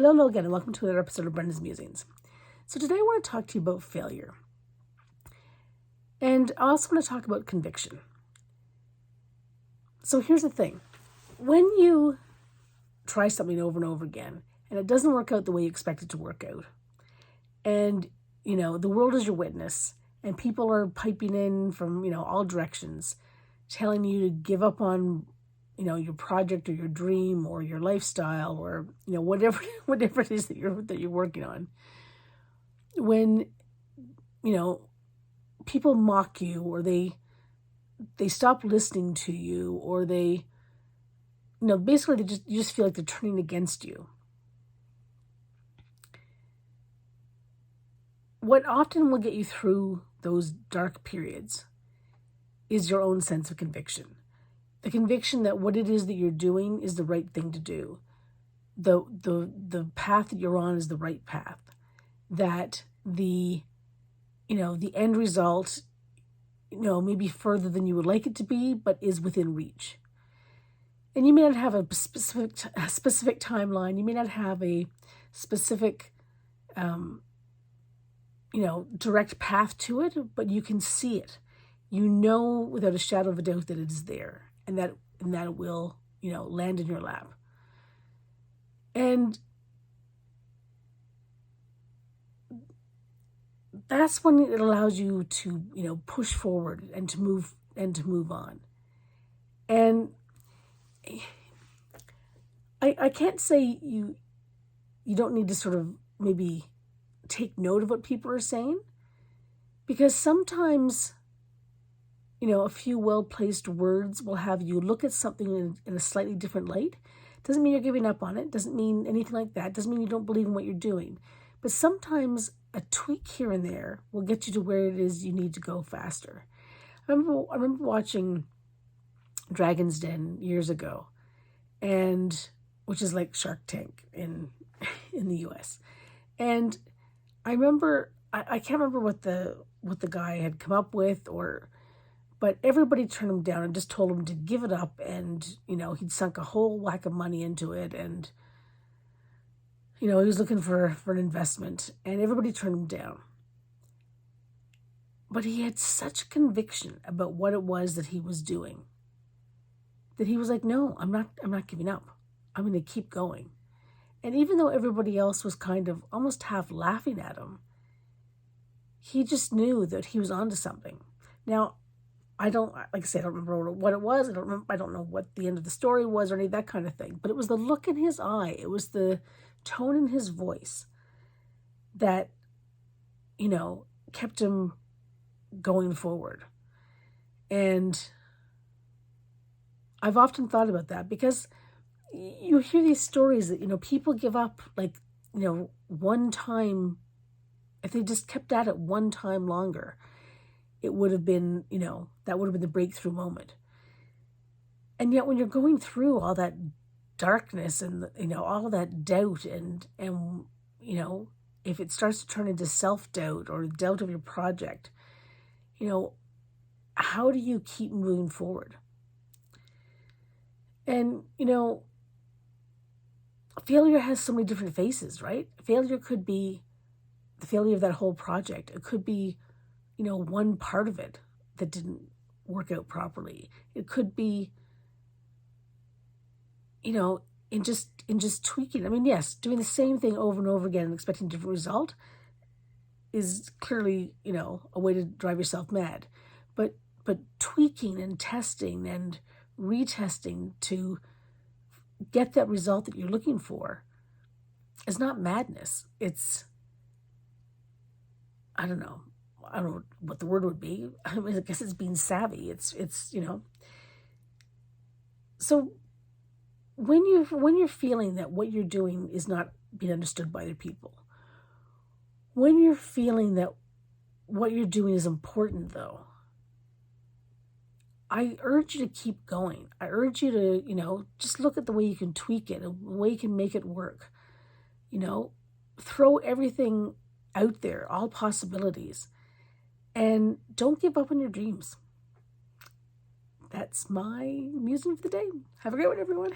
Hello again, and welcome to another episode of Brenda's Musings. So today I want to talk to you about failure. And I also want to talk about conviction. So here's the thing. When you try something over and over again, and it doesn't work out the way you expect it to work out, and, the world is your witness, and people are piping in from, all directions, telling you to give up on your project or your dream or your lifestyle or, whatever it is that you're working on. When, people mock you or they stop listening to you or they, basically you just feel like they're turning against you. What often will get you through those dark periods is your own sense of conviction. The conviction that what it is that you're doing is the right thing to do. The path that you're on is the right path. That the end result, may be further than you would like it to be, but is within reach. And you may not have a specific timeline. You may not have a specific, direct path to it, but you can see it. You know without a shadow of a doubt that it is there. And that it will, land in your lap. And that's when it allows you to, push forward and to move on. And I can't say you don't need to sort of maybe take note of what people are saying, because sometimes a few well-placed words will have you look at something in a slightly different light. Doesn't mean you're giving up on it. Doesn't mean anything like that. Doesn't mean you don't believe in what you're doing. But sometimes a tweak here and there will get you to where it is you need to go faster. I remember watching Dragon's Den years ago, and which is like Shark Tank in the US. And I remember I can't remember what the guy had come up with, but everybody turned him down and just told him to give it up. And, he'd sunk a whole whack of money into it. And, he was looking for an investment. And everybody turned him down. But he had such conviction about what it was that he was doing that he was like, no, I'm not giving up. I'm going to keep going. And even though everybody else was kind of almost half laughing at him, he just knew that he was onto something. Now, I don't remember what it was. I don't know what the end of the story was or any of that kind of thing. But it was the look in his eye. It was the tone in his voice that, kept him going forward. And I've often thought about that because you hear these stories that, people give up one time. If they just kept at it one time longer, it would have been, that would have been the breakthrough moment. And yet when you're going through all that darkness and, all that doubt and if it starts to turn into self-doubt or doubt of your project, how do you keep moving forward? And, failure has so many different faces, right? Failure could be the failure of that whole project. It could be one part of it that didn't work out properly. It could be, in just tweaking. I mean, yes, doing the same thing over and over again and expecting a different result is clearly, a way to drive yourself mad. But tweaking and testing and retesting to get that result that you're looking for is not madness. It's, I don't know what the word would be. I guess it's being savvy. It's So when you're feeling that what you're doing is not being understood by other people, when you're feeling that what you're doing is important, though, I urge you to keep going. I urge you to, just look at the way you can tweak it, the way you can make it work. Throw everything out there, all possibilities. And don't give up on your dreams. That's my musing for the day. Have a great one, everyone.